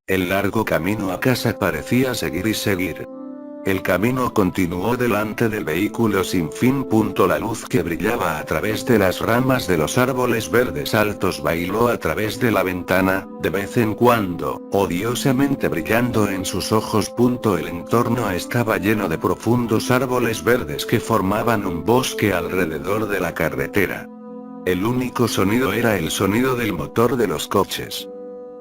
El largo camino a casa parecía seguir y seguir. El camino continuó delante del vehículo sin fin. La luz que brillaba a través de las ramas de los árboles verdes altos bailó a través de la ventana, de vez en cuando, odiosamente brillando en sus ojos. El entorno estaba lleno de profundos árboles verdes que formaban un bosque alrededor de la carretera. El único sonido era el sonido del motor de los coches.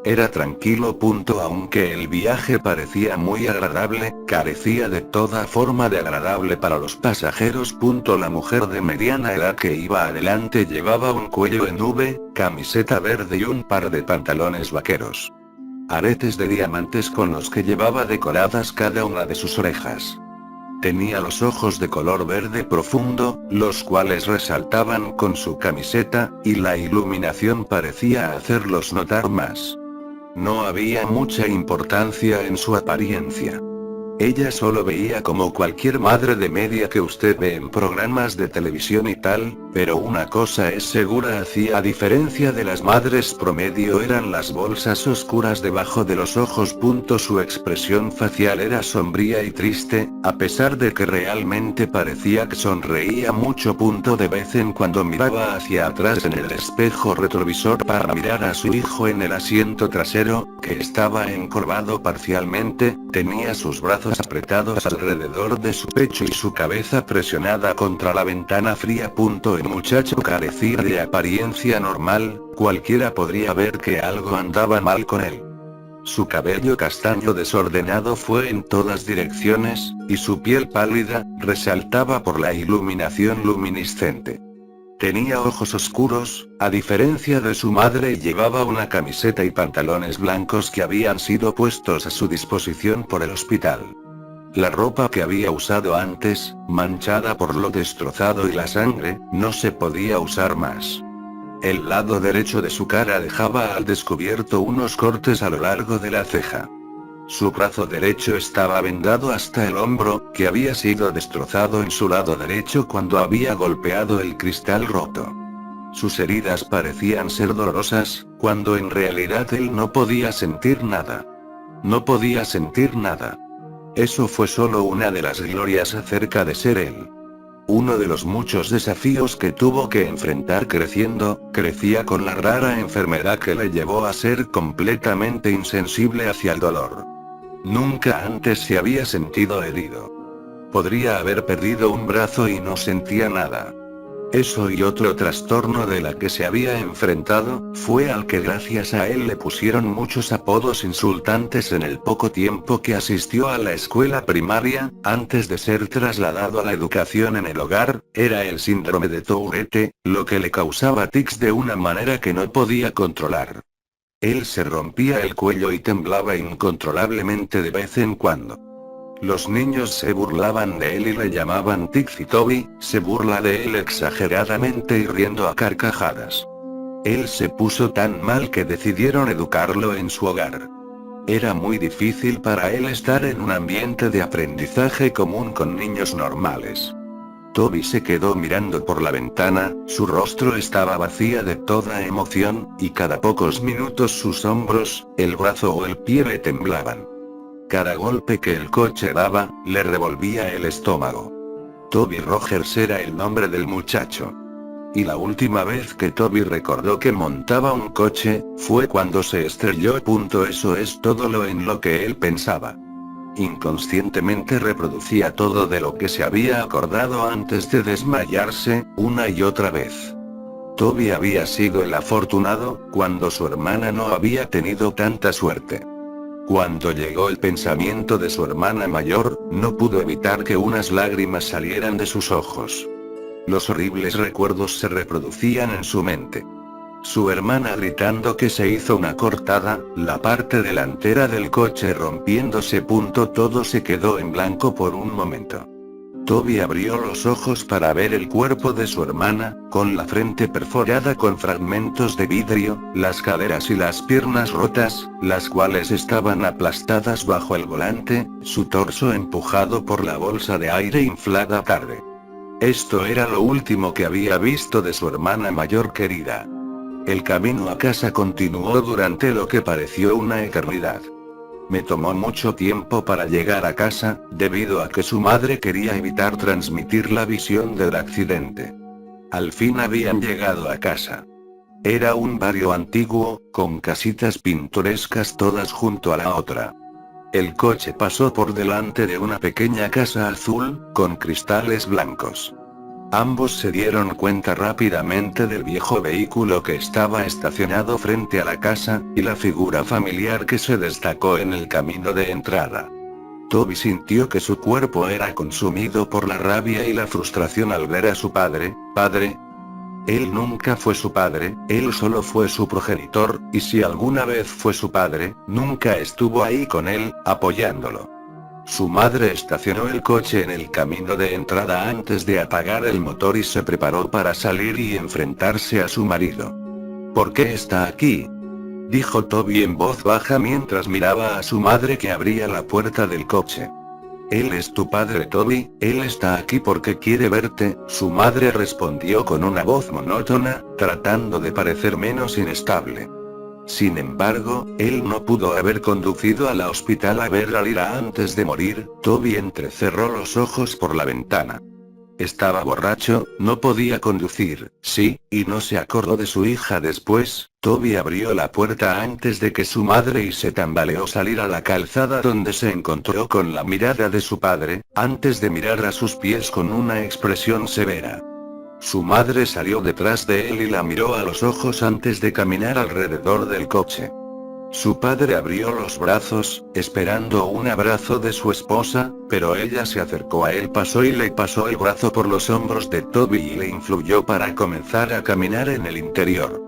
Era tranquilo. Aunque el viaje parecía muy agradable, carecía de toda forma de agradable para los pasajeros. La mujer de mediana edad que iba adelante llevaba un cuello en V, camiseta verde y un par de pantalones vaqueros. Aretes de diamantes con los que llevaba decoradas cada una de sus orejas. Tenía los ojos de color verde profundo, los cuales resaltaban con su camiseta, y la iluminación parecía hacerlos notar más. No había mucha importancia en su apariencia. Ella solo veía como cualquier madre de media que usted ve en programas de televisión y tal, pero una cosa es segura: hacía diferencia de las madres promedio eran las bolsas oscuras debajo de los ojos. Su expresión facial era sombría y triste, a pesar de que realmente parecía que sonreía mucho. De vez en cuando miraba hacia atrás en el espejo retrovisor para mirar a su hijo en el asiento trasero, que estaba encorvado parcialmente, tenía sus brazos apretados alrededor de su pecho y su cabeza presionada contra la ventana fría. El muchacho carecía de apariencia normal, cualquiera podría ver que algo andaba mal con él. Su cabello castaño desordenado fue en todas direcciones, y su piel pálida, resaltaba por la iluminación luminiscente. Tenía ojos oscuros, a diferencia de su madre, y llevaba una camiseta y pantalones blancos que habían sido puestos a su disposición por el hospital. La ropa que había usado antes, manchada por lo destrozado y la sangre, no se podía usar más. El lado derecho de su cara dejaba al descubierto unos cortes a lo largo de la ceja. Su brazo derecho estaba vendado hasta el hombro, que había sido destrozado en su lado derecho cuando había golpeado el cristal roto. Sus heridas parecían ser dolorosas, cuando en realidad él no podía sentir nada. No podía sentir nada. Eso fue solo una de las glorias acerca de ser él. Uno de los muchos desafíos que tuvo que enfrentar creciendo, crecía con la rara enfermedad que le llevó a ser completamente insensible hacia el dolor. Nunca antes se había sentido herido. Podría haber perdido un brazo y no sentía nada. Eso y otro trastorno de la que se había enfrentado, fue al que gracias a él le pusieron muchos apodos insultantes en el poco tiempo que asistió a la escuela primaria, antes de ser trasladado a la educación en el hogar. Era el síndrome de Tourette, lo que le causaba tics de una manera que no podía controlar. Él se rompía el cuello y temblaba incontrolablemente de vez en cuando. Los niños se burlaban de él y le llamaban Tixi. Toby se burla de él exageradamente y riendo a carcajadas. Él se puso tan mal que decidieron educarlo en su hogar. Era muy difícil para él estar en un ambiente de aprendizaje común con niños normales. Toby se quedó mirando por la ventana, su rostro estaba vacía de toda emoción, y cada pocos minutos sus hombros, el brazo o el pie le temblaban. Cada golpe que el coche daba, le revolvía el estómago. Toby Rogers era el nombre del muchacho. Y la última vez que Toby recordó que montaba un coche, fue cuando se estrelló. Eso es todo lo en lo que él pensaba. Inconscientemente reproducía todo de lo que se había acordado antes de desmayarse, una y otra vez. Toby había sido el afortunado, cuando su hermana no había tenido tanta suerte. Cuando llegó el pensamiento de su hermana mayor, no pudo evitar que unas lágrimas salieran de sus ojos. Los horribles recuerdos se reproducían en su mente. Su hermana gritando que se hizo una cortada, la parte delantera del coche rompiéndose. Todo se quedó en blanco por un momento. Toby abrió los ojos para ver el cuerpo de su hermana, con la frente perforada con fragmentos de vidrio, las caderas y las piernas rotas, las cuales estaban aplastadas bajo el volante, su torso empujado por la bolsa de aire inflada tarde. Esto era lo último que había visto de su hermana mayor querida. El camino a casa continuó durante lo que pareció una eternidad. Me tomó mucho tiempo para llegar a casa, debido a que su madre quería evitar transmitir la visión del accidente. Al fin habían llegado a casa. Era un barrio antiguo, con casitas pintorescas todas junto a la otra. El coche pasó por delante de una pequeña casa azul, con cristales blancos. Ambos se dieron cuenta rápidamente del viejo vehículo que estaba estacionado frente a la casa, y la figura familiar que se destacó en el camino de entrada. Toby sintió que su cuerpo era consumido por la rabia y la frustración al ver a su padre. Él nunca fue su padre, él solo fue su progenitor, y si alguna vez fue su padre, nunca estuvo ahí con él, apoyándolo. Su madre estacionó el coche en el camino de entrada antes de apagar el motor y se preparó para salir y enfrentarse a su marido. ¿Por qué está aquí?, dijo Toby en voz baja mientras miraba a su madre que abría la puerta del coche. Él es tu padre, Toby, él está aquí porque quiere verte, su madre respondió con una voz monótona, tratando de parecer menos inestable. Sin embargo, él no pudo haber conducido al hospital a ver a Lyra antes de morir. Toby entrecerró los ojos por la ventana. Estaba borracho, no podía conducir, sí, y no se acordó de su hija después. Toby abrió la puerta antes de que su madre y se tambaleó salir a la calzada donde se encontró con la mirada de su padre, antes de mirar a sus pies con una expresión severa. Su madre salió detrás de él y la miró a los ojos antes de caminar alrededor del coche. Su padre abrió los brazos, esperando un abrazo de su esposa, pero ella se acercó a él, pasó y le pasó el brazo por los hombros de Toby y le influyó para comenzar a caminar en el interior.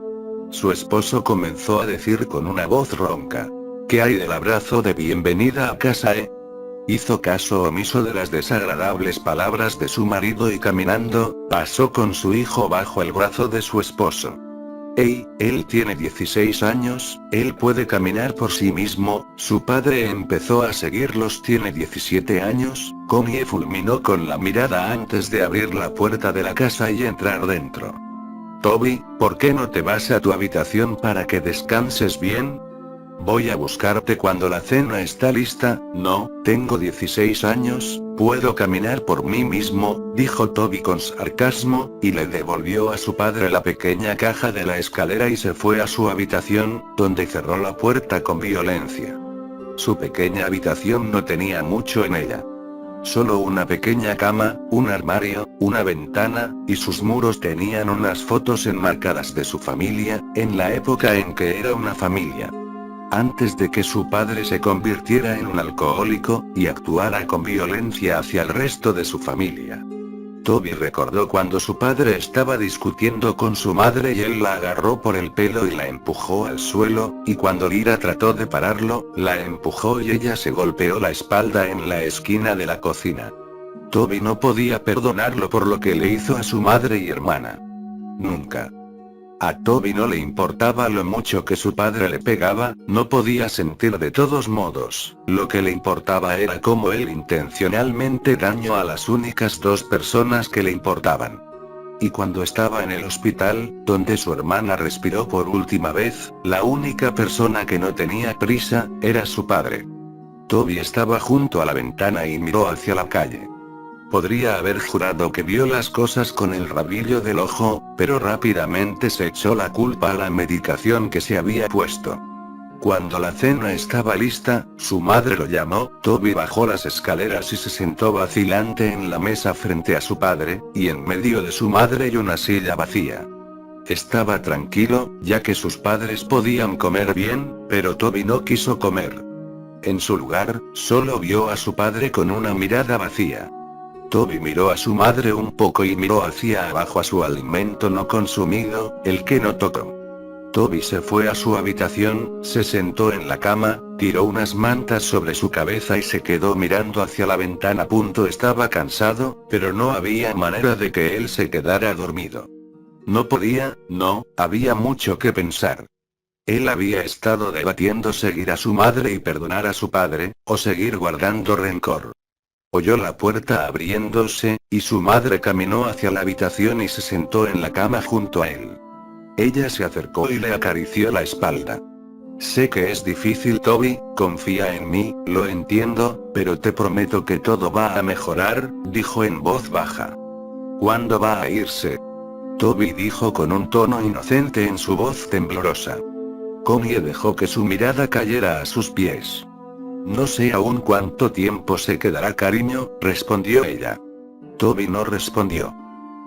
Su esposo comenzó a decir con una voz ronca: ¿Qué hay del abrazo de bienvenida a casa, Hizo caso omiso de las desagradables palabras de su marido y caminando, pasó con su hijo bajo el brazo de su esposo. Él tiene 16 años, él puede caminar por sí mismo. Su padre empezó a seguirlos. Tiene 17 años, Connie fulminó con la mirada antes de abrir la puerta de la casa y entrar dentro. Toby, ¿por qué no te vas a tu habitación para que descanses bien? Voy a buscarte cuando la cena está lista. No, tengo 16 años, puedo caminar por mí mismo, dijo Toby con sarcasmo, y le devolvió a su padre la pequeña caja de la escalera y se fue a su habitación, donde cerró la puerta con violencia. Su pequeña habitación no tenía mucho en ella. Solo una pequeña cama, un armario, una ventana, y sus muros tenían unas fotos enmarcadas de su familia, en la época en que era una familia. Antes de que su padre se convirtiera en un alcohólico, y actuara con violencia hacia el resto de su familia. Toby recordó cuando su padre estaba discutiendo con su madre y él la agarró por el pelo y la empujó al suelo, y cuando Lyra trató de pararlo, la empujó y ella se golpeó la espalda en la esquina de la cocina. Toby no podía perdonarlo por lo que le hizo a su madre y hermana. Nunca. A Toby no le importaba lo mucho que su padre le pegaba, no podía sentir de todos modos, lo que le importaba era cómo él intencionalmente dañó a las únicas dos personas que le importaban. Y cuando estaba en el hospital, donde su hermana respiró por última vez, la única persona que no tenía prisa, era su padre. Toby estaba junto a la ventana y miró hacia la calle. Podría haber jurado que vio las cosas con el rabillo del ojo, pero rápidamente se echó la culpa a la medicación que se había puesto. Cuando la cena estaba lista, su madre lo llamó. Toby bajó las escaleras y se sentó vacilante en la mesa frente a su padre, y en medio de su madre y una silla vacía. Estaba tranquilo, ya que sus padres podían comer bien, pero Toby no quiso comer. En su lugar, solo vio a su padre con una mirada vacía. Toby miró a su madre un poco y miró hacia abajo a su alimento no consumido, el que no tocó. Toby se fue a su habitación, se sentó en la cama, tiró unas mantas sobre su cabeza y se quedó mirando hacia la ventana. Estaba cansado, pero no había manera de que él se quedara dormido. No podía, no, había mucho que pensar. Él había estado debatiendo seguir a su madre y perdonar a su padre, o seguir guardando rencor. Oyó la puerta abriéndose, y su madre caminó hacia la habitación y se sentó en la cama junto a él. Ella se acercó y le acarició la espalda. Sé que es difícil, Toby, confía en mí, lo entiendo, pero te prometo que todo va a mejorar, dijo en voz baja. ¿Cuándo va a irse? Toby dijo con un tono inocente en su voz temblorosa. Connie dejó que su mirada cayera a sus pies. No sé aún cuánto tiempo se quedará, cariño, respondió ella. Toby no respondió.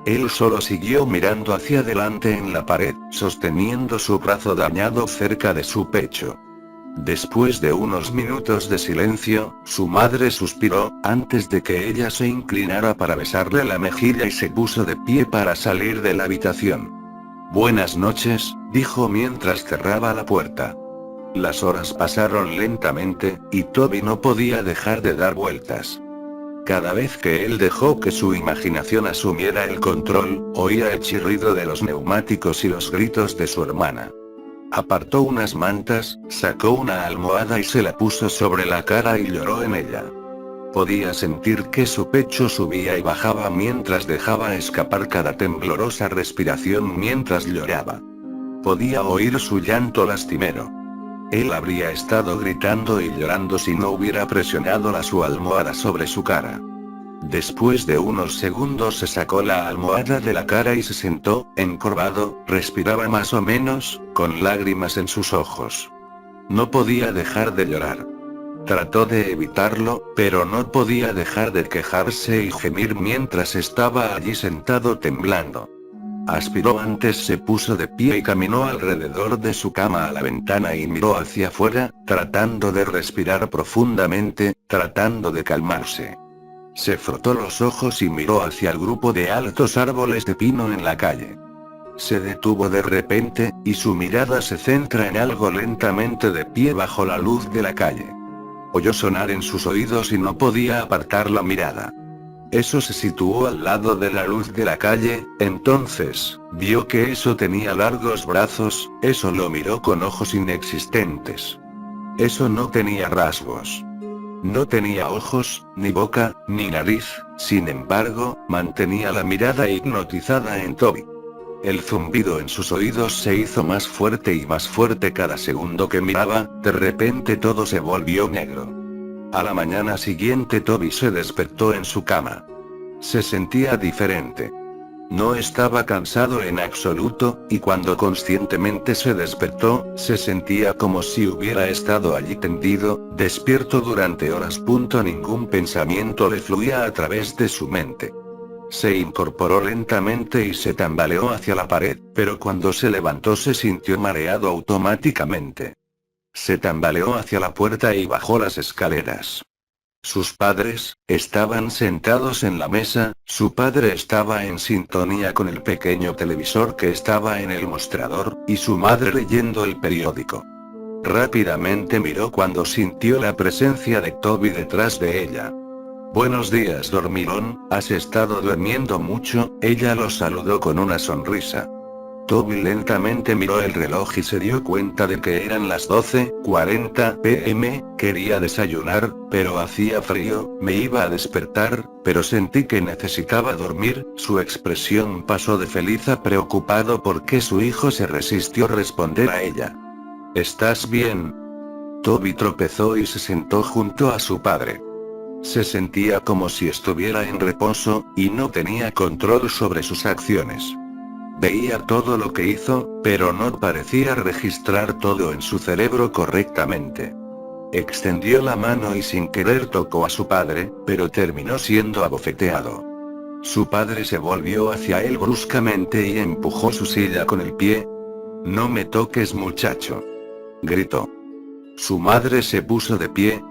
Él solo siguió mirando hacia adelante en la pared, sosteniendo su brazo dañado cerca de su pecho. Después de unos minutos de silencio, su madre suspiró, antes de que ella se inclinara para besarle la mejilla y se puso de pie para salir de la habitación. Buenas noches, dijo mientras cerraba la puerta. Las horas pasaron lentamente, y Toby no podía dejar de dar vueltas. Cada vez que él dejó que su imaginación asumiera el control, oía el chirrido de los neumáticos y los gritos de su hermana. Apartó unas mantas, sacó una almohada y se la puso sobre la cara y lloró en ella. Podía sentir que su pecho subía y bajaba mientras dejaba escapar cada temblorosa respiración mientras lloraba. Podía oír su llanto lastimero. Él habría estado gritando y llorando si no hubiera presionado su almohada sobre su cara. Después de unos segundos se sacó la almohada de la cara y se sentó, encorvado, respiraba más o menos, con lágrimas en sus ojos. No podía dejar de llorar. Trató de evitarlo, pero no podía dejar de quejarse y gemir mientras estaba allí sentado temblando. Aspiró antes, se puso de pie y caminó alrededor de su cama a la ventana y miró hacia afuera, tratando de respirar profundamente, tratando de calmarse. Se frotó los ojos y miró hacia el grupo de altos árboles de pino en la calle. Se detuvo de repente, y su mirada se centra en algo lentamente de pie bajo la luz de la calle. Oyó sonar en sus oídos y no podía apartar la mirada. Eso se situó al lado de la luz de la calle, entonces, vio que eso tenía largos brazos, eso lo miró con ojos inexistentes. Eso no tenía rasgos. No tenía ojos, ni boca, ni nariz, sin embargo, mantenía la mirada hipnotizada en Toby. El zumbido en sus oídos se hizo más fuerte y más fuerte cada segundo que miraba, de repente todo se volvió negro. A la mañana siguiente Toby se despertó en su cama. Se sentía diferente. No estaba cansado en absoluto, y cuando conscientemente se despertó, se sentía como si hubiera estado allí tendido, despierto durante horas. Ningún pensamiento le fluía a través de su mente. Se incorporó lentamente y se tambaleó hacia la pared, pero cuando se levantó se sintió mareado automáticamente. Se tambaleó hacia la puerta y bajó las escaleras. Sus padres, estaban sentados en la mesa, su padre estaba en sintonía con el pequeño televisor que estaba en el mostrador, y su madre leyendo el periódico. Rápidamente miró cuando sintió la presencia de Toby detrás de ella. Buenos días, dormilón, ¿has estado durmiendo mucho? Ella lo saludó con una sonrisa. Toby lentamente miró el reloj y se dio cuenta de que eran las 12:40 p.m., quería desayunar, pero hacía frío, me iba a despertar, pero sentí que necesitaba dormir. Su expresión pasó de feliz a preocupado porque su hijo se resistió a responder a ella. ¿Estás bien? Toby tropezó y se sentó junto a su padre. Se sentía como si estuviera en reposo, y no tenía control sobre sus acciones. Veía todo lo que hizo, pero no parecía registrar todo en su cerebro correctamente. Extendió la mano y sin querer tocó a su padre, pero terminó siendo abofeteado. Su padre se volvió hacia él bruscamente y empujó su silla con el pie. No me toques, muchacho, gritó. Su madre se puso de pie.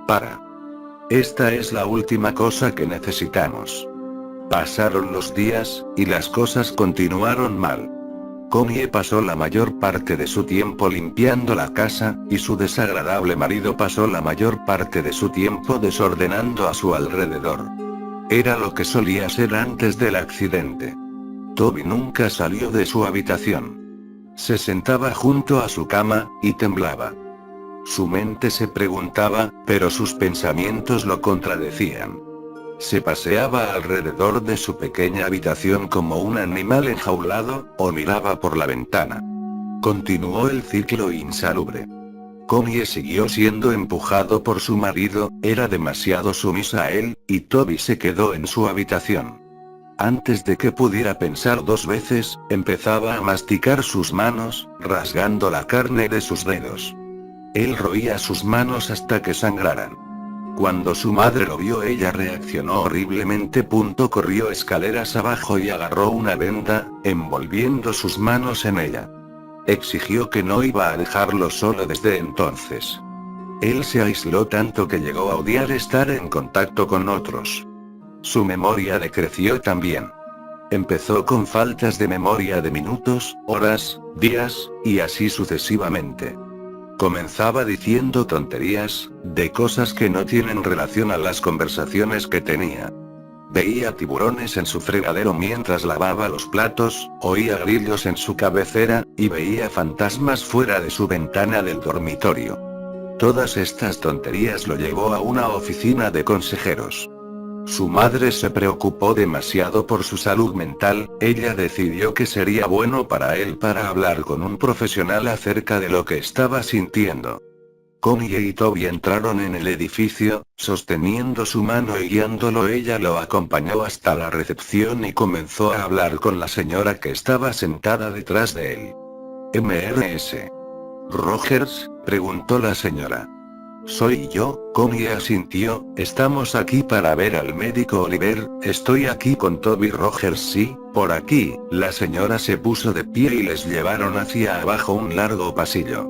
Esta es la última cosa que necesitamos. Pasaron los días, y las cosas continuaron mal. Connie pasó la mayor parte de su tiempo limpiando la casa, y su desagradable marido pasó la mayor parte de su tiempo desordenando a su alrededor. Era lo que solía ser antes del accidente. Toby nunca salió de su habitación. Se sentaba junto a su cama, y temblaba. Su mente se preguntaba, pero sus pensamientos lo contradecían. Se paseaba alrededor de su pequeña habitación como un animal enjaulado, o miraba por la ventana. Continuó el ciclo insalubre. Connie siguió siendo empujado por su marido, era demasiado sumisa a él, y Toby se quedó en su habitación. Antes de que pudiera pensar dos veces, empezaba a masticar sus manos, rasgando la carne de sus dedos. Él roía sus manos hasta que sangraran. Cuando su madre lo vio, ella reaccionó horriblemente. Corrió escaleras abajo y agarró una venda, envolviendo sus manos en ella. Exigió que no iba a dejarlo solo desde entonces. Él se aisló tanto que llegó a odiar estar en contacto con otros. Su memoria decreció también. Empezó con faltas de memoria de minutos, horas, días, y así sucesivamente. Comenzaba diciendo tonterías, de cosas que no tienen relación a las conversaciones que tenía. Veía tiburones en su fregadero mientras lavaba los platos, oía grillos en su cabecera, y veía fantasmas fuera de su ventana del dormitorio. Todas estas tonterías lo llevó a una oficina de consejeros. Su madre se preocupó demasiado por su salud mental, ella decidió que sería bueno para él para hablar con un profesional acerca de lo que estaba sintiendo. Connie y Toby entraron en el edificio, sosteniendo su mano y guiándolo. Ella lo acompañó hasta la recepción y comenzó a hablar con la señora que estaba sentada detrás de él. ¿Mrs. Rogers?, preguntó la señora. Soy yo, Connie asintió. Estamos aquí para ver al médico Oliver. Estoy aquí con Toby Rogers. Sí, por aquí. La señora se puso de pie y les llevaron hacia abajo un largo pasillo.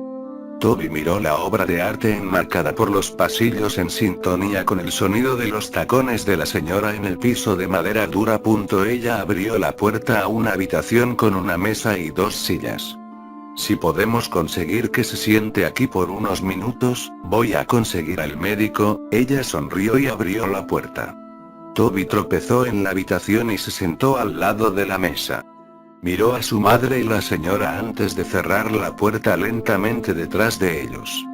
Toby miró la obra de arte enmarcada por los pasillos en sintonía con el sonido de los tacones de la señora en el piso de madera dura. Ella abrió la puerta a una habitación con una mesa y dos sillas. Si podemos conseguir que se siente aquí por unos minutos, voy a conseguir al médico. Ella sonrió y abrió la puerta. Toby tropezó en la habitación y se sentó al lado de la mesa. Miró a su madre y la señora antes de cerrar la puerta lentamente detrás de ellos.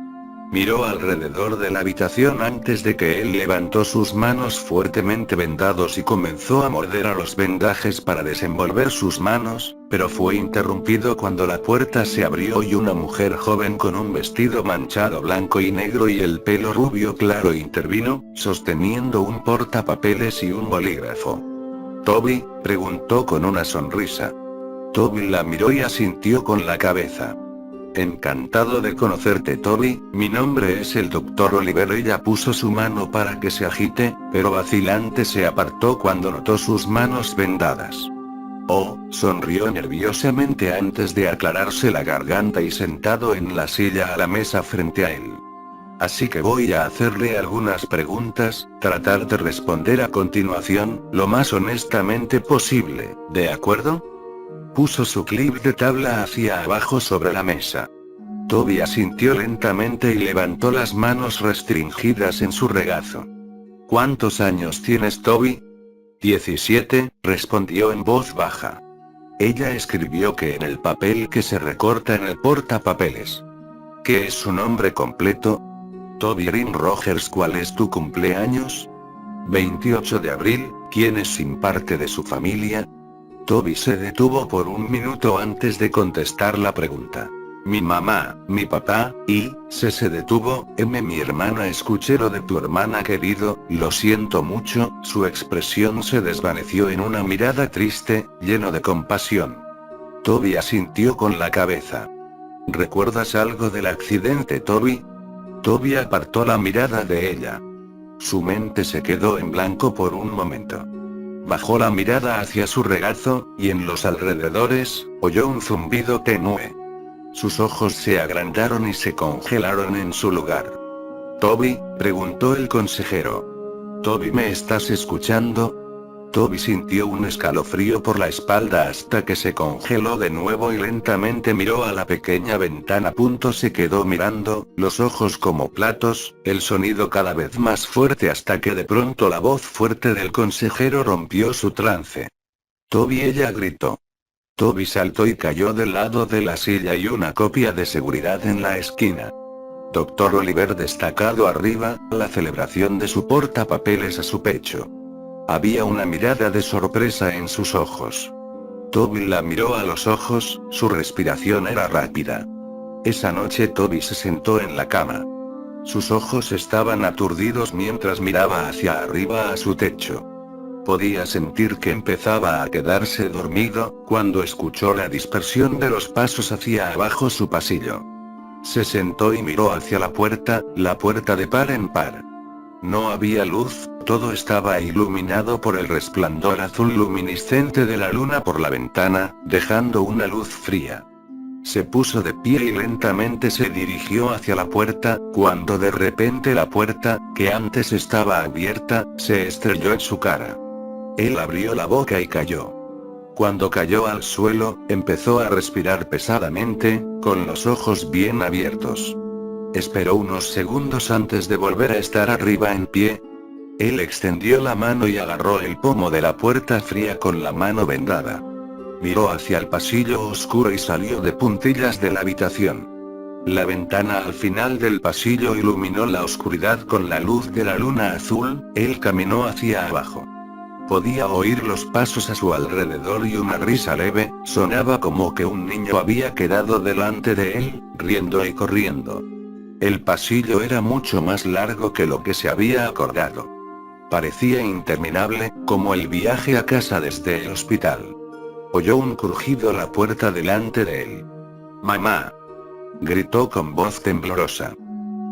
Miró alrededor de la habitación antes de que él levantó sus manos fuertemente vendados y comenzó a morder a los vendajes para desenvolver sus manos, pero fue interrumpido cuando la puerta se abrió y una mujer joven con un vestido manchado blanco y negro y el pelo rubio claro intervino, sosteniendo un portapapeles y un bolígrafo. ¿Toby?, preguntó con una sonrisa. Toby la miró y asintió con la cabeza. Encantado de conocerte, Toby, mi nombre es el Dr. Oliver. Ella puso su mano para que se agite, pero vacilante se apartó cuando notó sus manos vendadas. Oh, sonrió nerviosamente antes de aclararse la garganta y sentado en la silla a la mesa frente a él. Así que voy a hacerle algunas preguntas, tratar de responder a continuación, lo más honestamente posible, ¿de acuerdo? Puso su clip de tabla hacia abajo sobre la mesa. Toby asintió lentamente y levantó las manos restringidas en su regazo. ¿Cuántos años tienes, Toby? 17, respondió en voz baja. Ella escribió que en el papel que se recorta en el portapapeles. ¿Qué es su nombre completo? Toby Green Rogers. ¿Cuál es tu cumpleaños? 28 de abril, ¿quién es sin parte de su familia? Toby se detuvo por un minuto antes de contestar la pregunta. Mi mamá, mi papá, y, se detuvo. Mi hermana. Escuché lo de tu hermana, querido, lo siento mucho. Su expresión se desvaneció en una mirada triste, lleno de compasión. Toby asintió con la cabeza. ¿Recuerdas algo del accidente, Toby? Toby apartó la mirada de ella. Su mente se quedó en blanco por un momento. Bajó la mirada hacia su regazo, y en los alrededores, oyó un zumbido tenue. Sus ojos se agrandaron y se congelaron en su lugar. ¿Toby?, preguntó el consejero. ¿Toby, me estás escuchando? Toby sintió un escalofrío por la espalda hasta que se congeló de nuevo y lentamente miró a la pequeña ventana. Se quedó mirando, los ojos como platos, el sonido cada vez más fuerte hasta que de pronto la voz fuerte del consejero rompió su trance. Toby, ella gritó. Toby saltó y cayó del lado de la silla y una copia de seguridad en la esquina. Dr. Oliver destacado arriba, la celebración de su portapapeles a su pecho. Había una mirada de sorpresa en sus ojos. Toby la miró a los ojos, su respiración era rápida. Esa noche Toby se sentó en la cama. Sus ojos estaban aturdidos mientras miraba hacia arriba a su techo. Podía sentir que empezaba a quedarse dormido, cuando escuchó la dispersión de los pasos hacia abajo su pasillo. Se sentó y miró hacia la puerta de par en par. No había luz, todo estaba iluminado por el resplandor azul luminiscente de la luna por la ventana, dejando una luz fría. Se puso de pie y lentamente se dirigió hacia la puerta, cuando de repente la puerta, que antes estaba abierta, se estrelló en su cara. Él abrió la boca y cayó. Cuando cayó al suelo, empezó a respirar pesadamente, con los ojos bien abiertos. Esperó unos segundos antes de volver a estar arriba en pie. Él extendió la mano y agarró el pomo de la puerta fría con la mano vendada. Miró hacia el pasillo oscuro y salió de puntillas de la habitación. La ventana al final del pasillo iluminó la oscuridad con la luz de la luna azul. Él caminó hacia abajo. Podía oír los pasos a su alrededor y una risa leve, sonaba como que un niño había quedado delante de él, riendo y corriendo. El pasillo era mucho más largo que lo que se había acordado. Parecía interminable, como el viaje a casa desde el hospital. Oyó un crujido a la puerta delante de él. «¡Mamá!», gritó con voz temblorosa.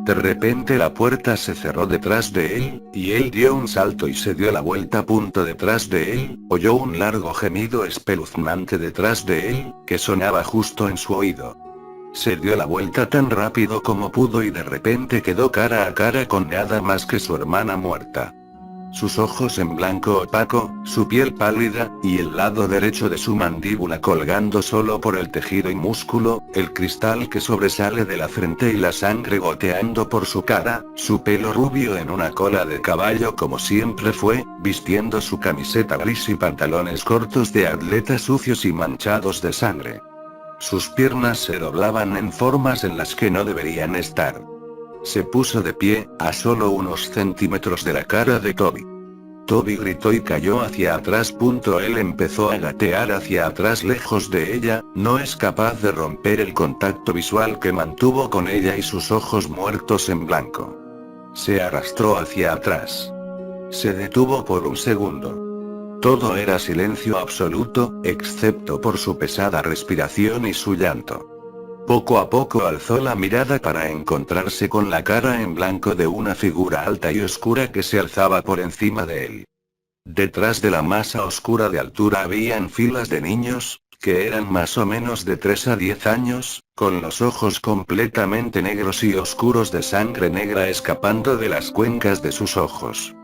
De repente la puerta se cerró detrás de él, y él dio un salto y se dio la vuelta. Detrás de él, oyó un largo gemido espeluznante detrás de él, que sonaba justo en su oído. Se dio la vuelta tan rápido como pudo y de repente quedó cara a cara con nada más que su hermana muerta. Sus ojos en blanco opaco, su piel pálida, y el lado derecho de su mandíbula colgando solo por el tejido y músculo, el cristal que sobresale de la frente y la sangre goteando por su cara, su pelo rubio en una cola de caballo como siempre fue, vistiendo su camiseta gris y pantalones cortos de atleta sucios y manchados de sangre. Sus piernas se doblaban en formas en las que no deberían estar. Se puso de pie, a solo unos centímetros de la cara de Toby. Toby gritó y cayó hacia atrás. Él empezó a gatear hacia atrás lejos de ella, no es capaz de romper el contacto visual que mantuvo con ella y sus ojos muertos en blanco. Se arrastró hacia atrás. Se detuvo por un segundo. Todo era silencio absoluto, excepto por su pesada respiración y su llanto. Poco a poco alzó la mirada para encontrarse con la cara en blanco de una figura alta y oscura que se alzaba por encima de él. Detrás de la masa oscura de altura habían filas de niños, que eran más o menos de 3 a 10 años, con los ojos completamente negros y oscuros de sangre negra escapando de las cuencas de sus ojos.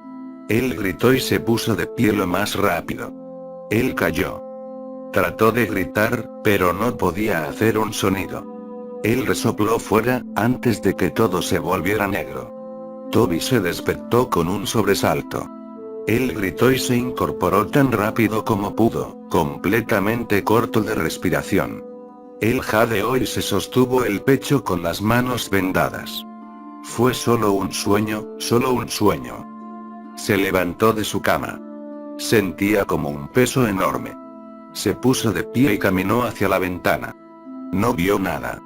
Él gritó y se puso de pie lo más rápido. Él cayó. Trató de gritar, pero no podía hacer un sonido. Él resopló fuera, antes de que todo se volviera negro. Toby se despertó con un sobresalto. Él gritó y se incorporó tan rápido como pudo, completamente corto de respiración. Él jadeó y se sostuvo el pecho con las manos vendadas. Fue solo un sueño, solo un sueño. Se levantó de su cama. Sentía como un peso enorme. Se puso de pie y caminó hacia la ventana. No vio nada.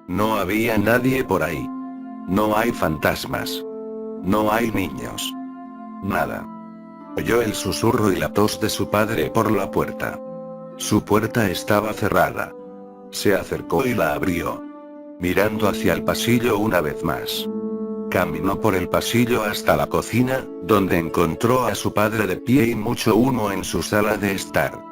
No había nadie por ahí. No hay fantasmas. No hay niños. Nada. Oyó el susurro y la tos de su padre por la puerta. Su puerta estaba cerrada. Se acercó y la abrió. Mirando hacia el pasillo una vez más. Caminó por el pasillo hasta la cocina, donde encontró a su padre de pie y mucho humo en su sala de estar.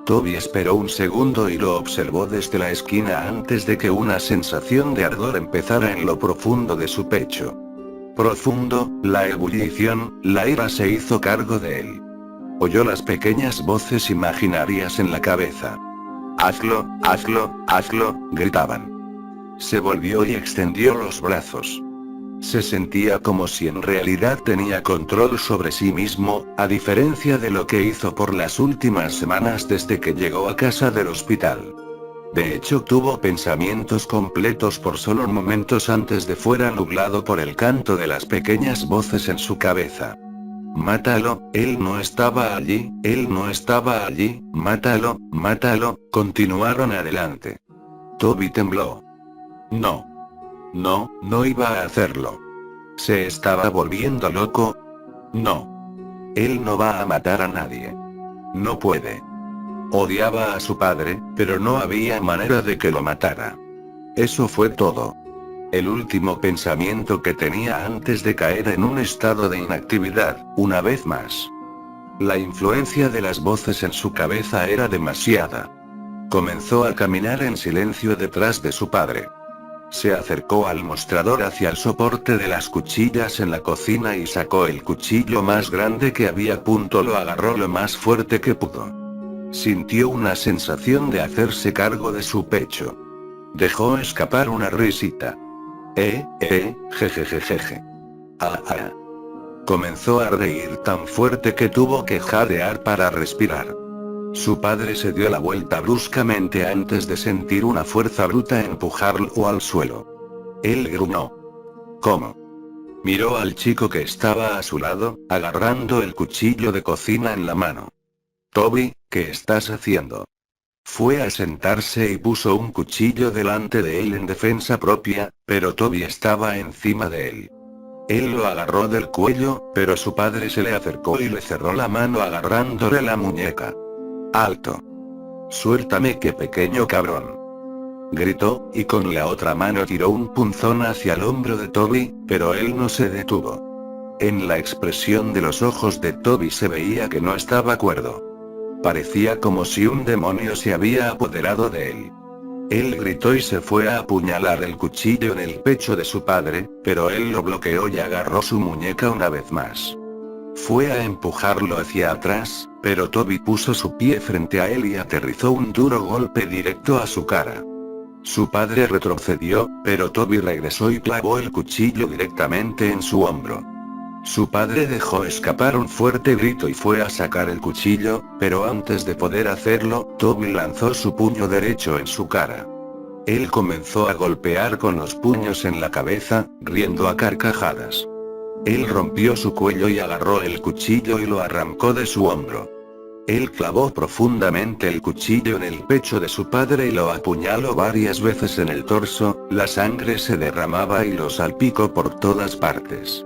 Toby esperó un segundo y lo observó desde la esquina antes de que una sensación de ardor empezara en lo profundo de su pecho. Profundo, la ebullición, la ira se hizo cargo de él. Oyó las pequeñas voces imaginarias en la cabeza. «Hazlo, hazlo, hazlo», gritaban. Se volvió y extendió los brazos. Se sentía como si en realidad tenía control sobre sí mismo, a diferencia de lo que hizo por las últimas semanas desde que llegó a casa del hospital. De hecho, tuvo pensamientos completos por solo momentos antes de fuera nublado por el canto de las pequeñas voces en su cabeza. «Mátalo, él no estaba allí, él no estaba allí, mátalo, mátalo», continuaron adelante. Toby tembló. No. No, no iba a hacerlo. ¿Se estaba volviendo loco? No. Él no va a matar a nadie. No puede. Odiaba a su padre, pero no había manera de que lo matara. Eso fue todo. El último pensamiento que tenía antes de caer en un estado de inactividad, una vez más. La influencia de las voces en su cabeza era demasiada. Comenzó a caminar en silencio detrás de su padre. Se acercó al mostrador hacia el soporte de las cuchillas en la cocina y sacó el cuchillo más grande que había. Lo agarró lo más fuerte que pudo. Sintió una sensación de hacerse cargo de su pecho. Dejó escapar una risita. Jejejejeje. Ah, ah. Comenzó a reír tan fuerte que tuvo que jadear para respirar. Su padre se dio la vuelta bruscamente antes de sentir una fuerza bruta empujarlo al suelo. Él gruñó. ¿Cómo? Miró al chico que estaba a su lado, agarrando el cuchillo de cocina en la mano. Toby, ¿qué estás haciendo? Fue a sentarse y puso un cuchillo delante de él en defensa propia, pero Toby estaba encima de él. Él lo agarró del cuello, pero su padre se le acercó y le cerró la mano agarrándole la muñeca. ¡Alto! ¡Suéltame, qué pequeño cabrón! Gritó, y con la otra mano tiró un punzón hacia el hombro de Toby, pero él no se detuvo. En la expresión de los ojos de Toby se veía que no estaba cuerdo. Parecía como si un demonio se había apoderado de él. Él gritó y se fue a apuñalar el cuchillo en el pecho de su padre, pero él lo bloqueó y agarró su muñeca una vez más. Fue a empujarlo hacia atrás, pero Toby puso su pie frente a él y aterrizó un duro golpe directo a su cara. Su padre retrocedió, pero Toby regresó y clavó el cuchillo directamente en su hombro. Su padre dejó escapar un fuerte grito y fue a sacar el cuchillo, pero antes de poder hacerlo, Toby lanzó su puño derecho en su cara. Él comenzó a golpear con los puños en la cabeza, riendo a carcajadas. Él rompió su cuello y agarró el cuchillo y lo arrancó de su hombro. Él clavó profundamente el cuchillo en el pecho de su padre y lo apuñaló varias veces en el torso, la sangre se derramaba y lo salpicó por todas partes.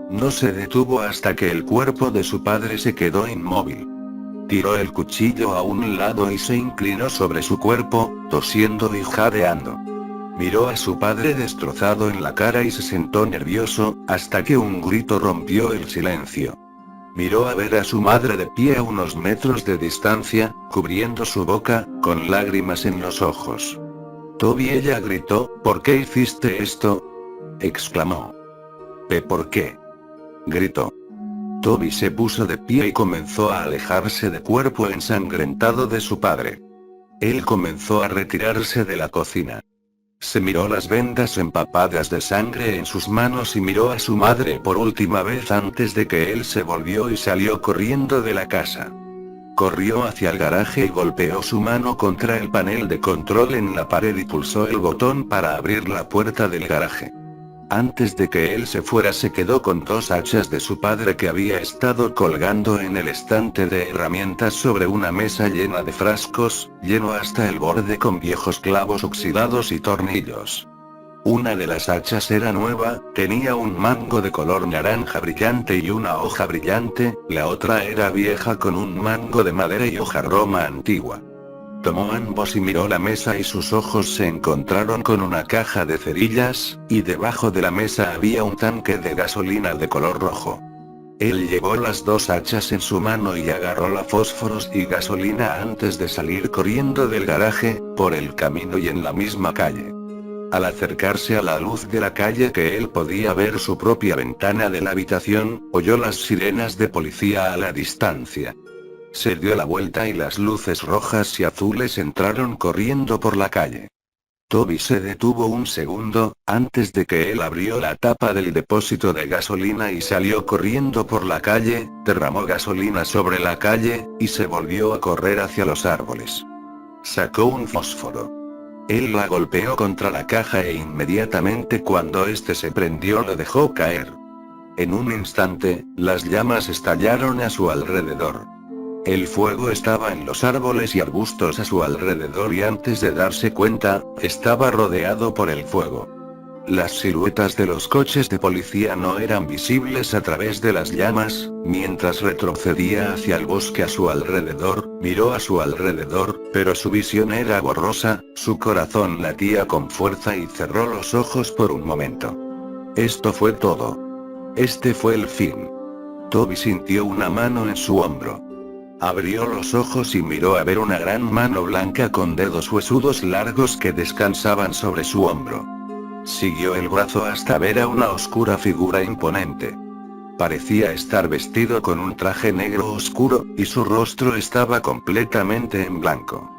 No se detuvo hasta que el cuerpo de su padre se quedó inmóvil. Tiró el cuchillo a un lado y se inclinó sobre su cuerpo, tosiendo y jadeando. Miró a su padre destrozado en la cara y se sentó nervioso, hasta que un grito rompió el silencio. Miró a ver a su madre de pie a unos metros de distancia, cubriendo su boca, con lágrimas en los ojos. Toby, ella gritó, ¿por qué hiciste esto? Exclamó. ¿Por qué? Gritó. Toby se puso de pie y comenzó a alejarse del cuerpo ensangrentado de su padre. Él comenzó a retirarse de la cocina. Se miró las vendas empapadas de sangre en sus manos y miró a su madre por última vez antes de que él se volvió y salió corriendo de la casa. Corrió hacia el garaje y golpeó su mano contra el panel de control en la pared y pulsó el botón para abrir la puerta del garaje. Antes de que él se fuera se quedó con dos hachas de su padre que había estado colgando en el estante de herramientas sobre una mesa llena de frascos, lleno hasta el borde con viejos clavos oxidados y tornillos. Una de las hachas era nueva, tenía un mango de color naranja brillante y una hoja brillante, la otra era vieja con un mango de madera y hoja roma antigua. Tomó ambos y miró la mesa y sus ojos se encontraron con una caja de cerillas, y debajo de la mesa había un tanque de gasolina de color rojo. Él llevó las dos hachas en su mano y agarró la fósforos y gasolina antes de salir corriendo del garaje, por el camino y en la misma calle. Al acercarse a la luz de la calle que él podía ver su propia ventana de la habitación, oyó las sirenas de policía a la distancia. Se dio la vuelta y las luces rojas y azules entraron corriendo por la calle. Toby se detuvo un segundo, antes de que él abrió la tapa del depósito de gasolina y salió corriendo por la calle, derramó gasolina sobre la calle, y se volvió a correr hacia los árboles. Sacó un fósforo. Él la golpeó contra la caja e inmediatamente cuando este se prendió lo dejó caer. En un instante, las llamas estallaron a su alrededor. El fuego estaba en los árboles y arbustos a su alrededor y antes de darse cuenta, estaba rodeado por el fuego. Las siluetas de los coches de policía no eran visibles a través de las llamas. Mientras retrocedía hacia el bosque a su alrededor, miró a su alrededor, pero su visión era borrosa, su corazón latía con fuerza y cerró los ojos por un momento. Esto fue todo. Este fue el fin. Toby sintió una mano en su hombro. Abrió los ojos y miró a ver una gran mano blanca con dedos huesudos largos que descansaban sobre su hombro. Siguió el brazo hasta ver a una oscura figura imponente. Parecía estar vestido con un traje negro oscuro, y su rostro estaba completamente en blanco.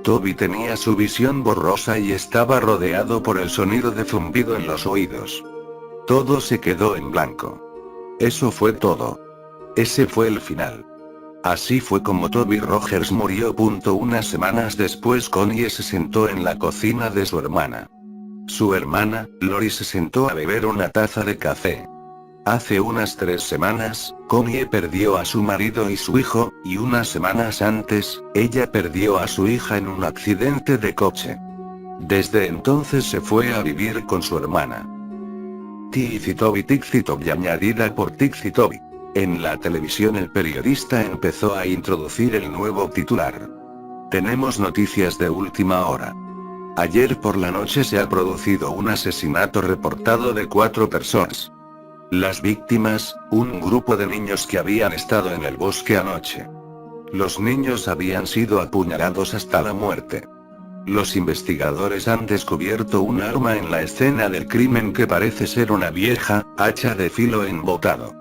Toby tenía su visión borrosa y estaba rodeado por el sonido de zumbido en los oídos. Todo se quedó en blanco. Eso fue todo. Ese fue el final. Así fue como Toby Rogers murió. Unas semanas después Connie se sentó en la cocina de su hermana. Su hermana, Lori, se sentó a beber una taza de café. Hace unas 3 semanas, Connie perdió a su marido y su hijo, y unas semanas antes, ella perdió a su hija en un accidente de coche. Desde entonces se fue a vivir con su hermana. Tixi-Toby Tixi-Toby, añadida por Tixi-Toby. En la televisión el periodista empezó a introducir el nuevo titular. Tenemos noticias de última hora. Ayer por la noche se ha producido un asesinato reportado de 4 personas. Las víctimas, un grupo de niños que habían estado en el bosque anoche. Los niños habían sido apuñalados hasta la muerte. Los investigadores han descubierto un arma en la escena del crimen que parece ser una vieja hacha de filo embotado.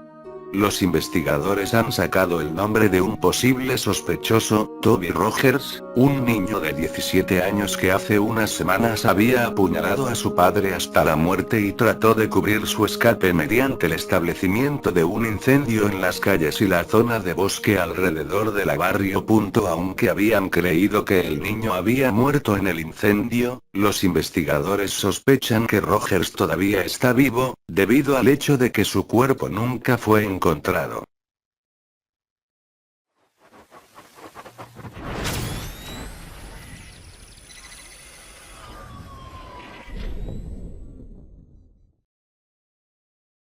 Los investigadores han sacado el nombre de un posible sospechoso, Toby Rogers, un niño de 17 años que hace unas semanas había apuñalado a su padre hasta la muerte y trató de cubrir su escape mediante el establecimiento de un incendio en las calles y la zona de bosque alrededor del barrio. Aunque habían creído que el niño había muerto en el incendio, los investigadores sospechan que Rogers todavía está vivo, debido al hecho de que su cuerpo nunca fue encontrado.